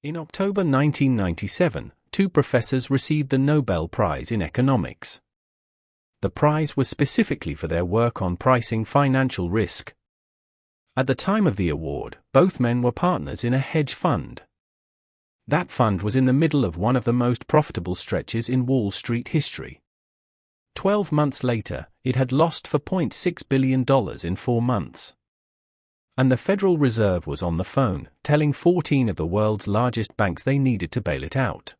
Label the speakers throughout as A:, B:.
A: In October 1997, two professors received the Nobel Prize in economics. The prize was specifically for their work on pricing financial risk. At the time of the award, both men were partners in a hedge fund. That fund was in the middle of one of the most profitable stretches in Wall Street history. 12 months later, it had lost $4.6 billion in 4 months. And the Federal Reserve was on the phone, telling 14 of the world's largest banks they needed to bail it out.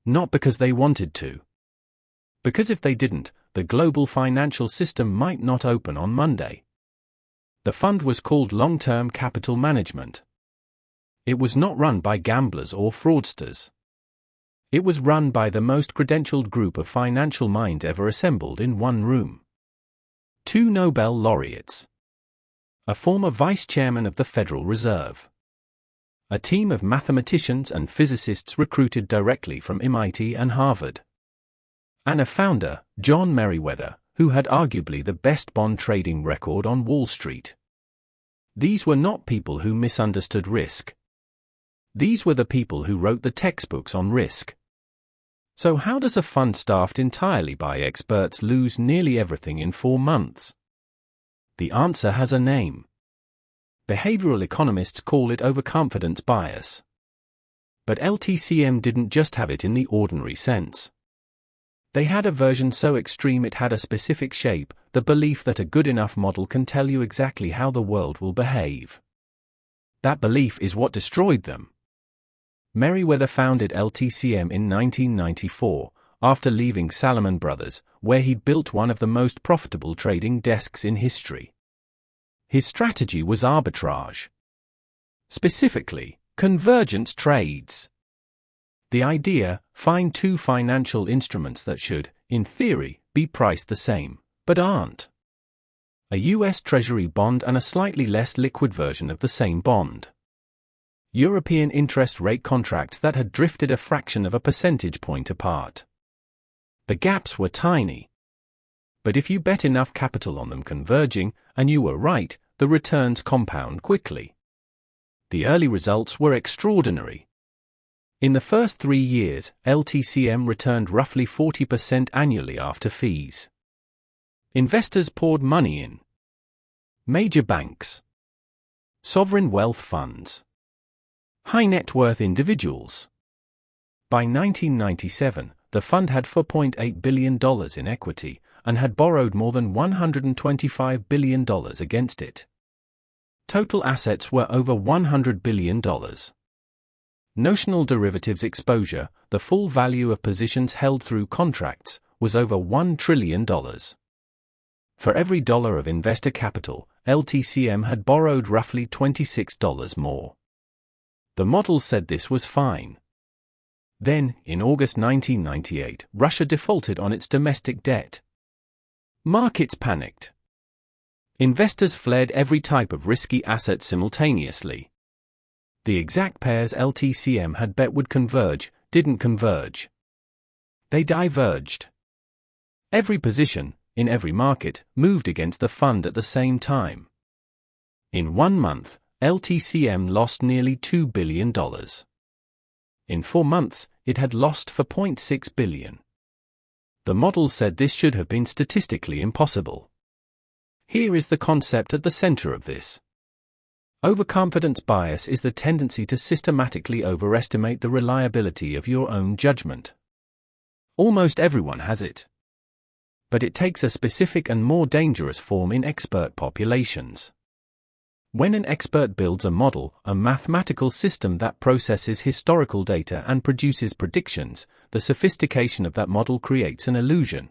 A: Not because they wanted to. Because if they didn't, the global financial system might not open on Monday. The fund was called Long-Term Capital Management. It was not run by gamblers or fraudsters. It was run by the most credentialed group of financial minds ever assembled in one room. 2 Nobel laureates. A former vice chairman of the Federal Reserve. A team of mathematicians and physicists recruited directly from MIT and Harvard. And a founder, John Meriwether, who had arguably the best bond trading record on Wall Street. These were not people who misunderstood risk. These were the people who wrote the textbooks on risk. So how does a fund staffed entirely by experts lose nearly everything in 4 months? The answer has a name. Behavioral economists call it overconfidence bias. But LTCM didn't just have it in the ordinary sense. They had a version so extreme it had a specific shape, the belief that a good enough model can tell you exactly how the world will behave. That belief is what destroyed them. Meriwether founded LTCM in 1994, after leaving Salomon Brothers, where he'd built one of the most profitable trading desks in history. His strategy was arbitrage. Specifically, convergence trades. The idea, find 2 financial instruments that should, in theory, be priced the same, but aren't. A US Treasury bond and a slightly less liquid version of the same bond. European interest rate contracts that had drifted a fraction of a percentage point apart. The gaps were tiny. But if you bet enough capital on them converging, and you were right, the returns compound quickly. The early results were extraordinary. In the first 3 years, LTCM returned roughly 40% annually after fees. Investors poured money in. Major banks. Sovereign wealth funds. High net worth individuals. By 1997, the fund had $4.8 billion in equity, and had borrowed more than $125 billion against it. Total assets were over $100 billion. Notional derivatives exposure, the full value of positions held through contracts, was over $1 trillion. For every dollar of investor capital, LTCM had borrowed roughly $26 more. The model said this was fine. Then, in August 1998, Russia defaulted on its domestic debt. Markets panicked. Investors fled every type of risky asset simultaneously. The exact pairs LTCM had bet would converge, didn't converge. They diverged. Every position, in every market, moved against the fund at the same time. In 1 month, LTCM lost nearly $2 billion. In 4 months, it had lost $4.6 billion. The model said this should have been statistically impossible. Here is the concept at the center of this. Overconfidence bias is the tendency to systematically overestimate the reliability of your own judgment. Almost everyone has it. But it takes a specific and more dangerous form in expert populations. When an expert builds a model, a mathematical system that processes historical data and produces predictions, the sophistication of that model creates an illusion.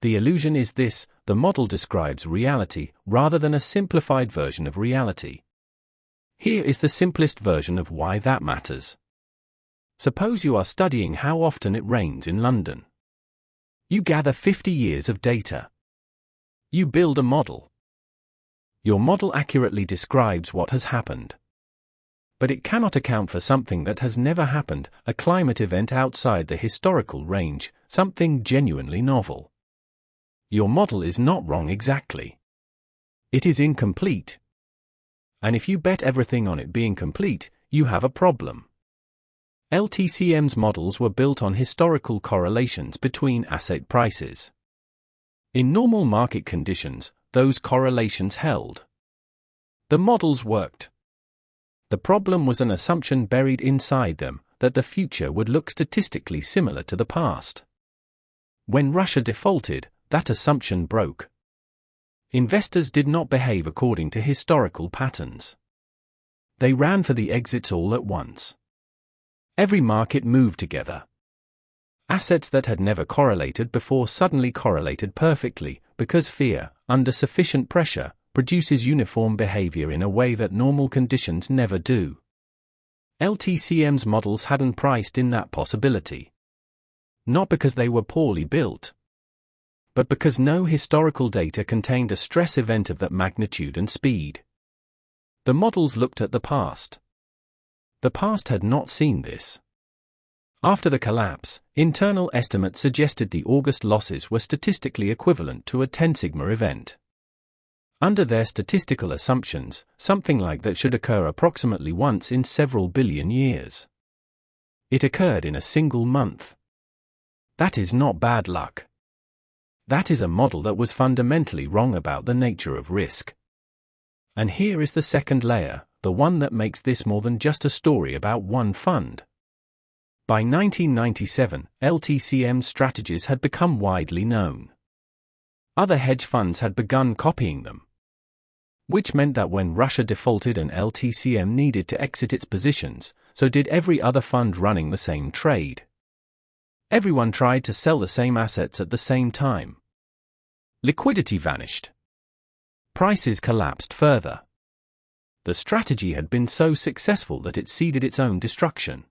A: The illusion is this: the model describes reality rather than a simplified version of reality. Here is the simplest version of why that matters. Suppose you are studying how often it rains in London. You gather 50 years of data. You build a model. Your model accurately describes what has happened. But it cannot account for something that has never happened, a climate event outside the historical range, something genuinely novel. Your model is not wrong exactly. It is incomplete. And if you bet everything on it being complete, you have a problem. LTCM's models were built on historical correlations between asset prices. In normal market conditions, those correlations held. The models worked. The problem was an assumption buried inside them, that the future would look statistically similar to the past. When Russia defaulted, that assumption broke. Investors did not behave according to historical patterns. They ran for the exits all at once. Every market moved together. Assets that had never correlated before suddenly correlated perfectly, because fear, under sufficient pressure, produces uniform behavior in a way that normal conditions never do. LTCM's models hadn't priced in that possibility. Not because they were poorly built, but because no historical data contained a stress event of that magnitude and speed. The models looked at the past. The past had not seen this. After the collapse, internal estimates suggested the August losses were statistically equivalent to a 10 sigma event. Under their statistical assumptions, something like that should occur approximately once in several billion years. It occurred in a single month. That is not bad luck. That is a model that was fundamentally wrong about the nature of risk. And here is the second layer, the one that makes this more than just a story about one fund. By 1997, LTCM's strategies had become widely known. Other hedge funds had begun copying them. Which meant that when Russia defaulted and LTCM needed to exit its positions, so did every other fund running the same trade. Everyone tried to sell the same assets at the same time. Liquidity vanished. Prices collapsed further. The strategy had been so successful that it seeded its own destruction.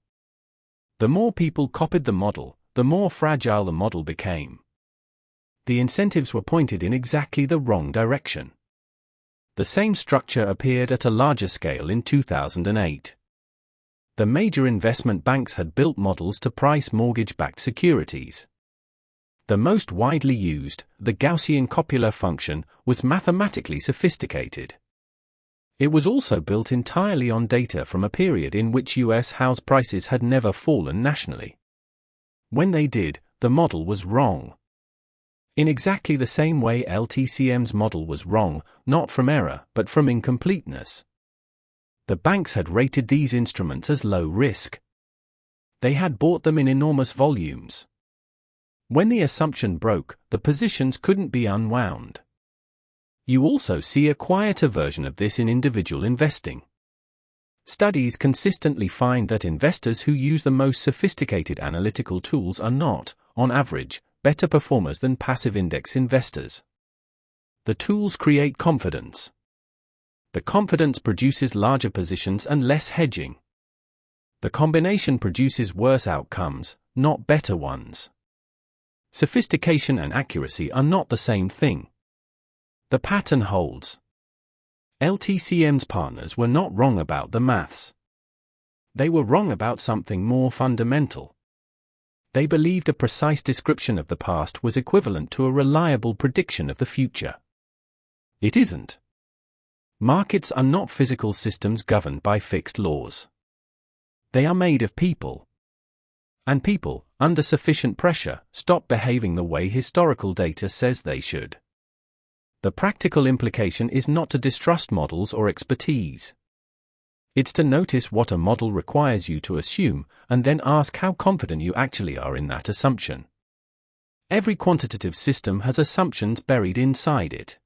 A: The more people copied the model, the more fragile the model became. The incentives were pointed in exactly the wrong direction. The same structure appeared at a larger scale in 2008. The major investment banks had built models to price mortgage-backed securities. The most widely used, the Gaussian Copula function, was mathematically sophisticated. It was also built entirely on data from a period in which US house prices had never fallen nationally. When they did, the model was wrong. In exactly the same way LTCM's model was wrong, not from error, but from incompleteness. The banks had rated these instruments as low risk. They had bought them in enormous volumes. When the assumption broke, the positions couldn't be unwound. You also see a quieter version of this in individual investing. Studies consistently find that investors who use the most sophisticated analytical tools are not, on average, better performers than passive index investors. The tools create confidence. The confidence produces larger positions and less hedging. The combination produces worse outcomes, not better ones. Sophistication and accuracy are not the same thing. The pattern holds. LTCM's partners were not wrong about the maths. They were wrong about something more fundamental. They believed a precise description of the past was equivalent to a reliable prediction of the future. It isn't. Markets are not physical systems governed by fixed laws. They are made of people. And people, under sufficient pressure, stop behaving the way historical data says they should. The practical implication is not to distrust models or expertise. It's to notice what a model requires you to assume, and then ask how confident you actually are in that assumption. Every quantitative system has assumptions buried inside it.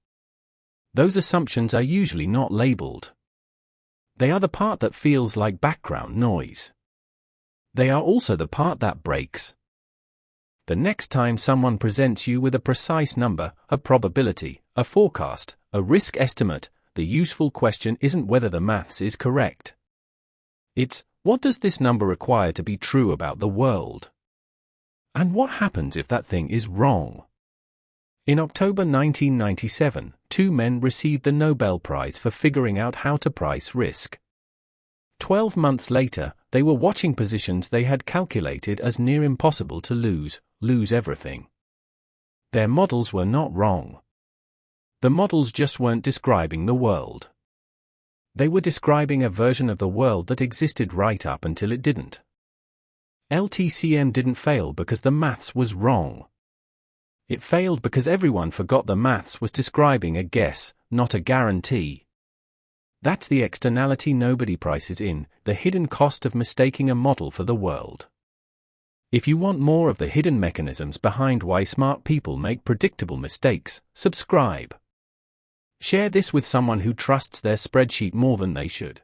A: Those assumptions are usually not labeled. They are the part that feels like background noise. They are also the part that breaks. The next time someone presents you with a precise number, a probability, a forecast, a risk estimate, the useful question isn't whether the maths is correct. It's, what does this number require to be true about the world? And what happens if that thing is wrong? In October 1997, two men received the Nobel Prize for figuring out how to price risk. 12 months later, they were watching positions they had calculated as near impossible to lose everything. Their models were not wrong. The models just weren't describing the world. They were describing a version of the world that existed right up until it didn't. LTCM didn't fail because the maths was wrong. It failed because everyone forgot the maths was describing a guess, not a guarantee. That's the externality nobody prices in, the hidden cost of mistaking a model for the world. If you want more of the hidden mechanisms behind why smart people make predictable mistakes, subscribe. Share this with someone who trusts their spreadsheet more than they should.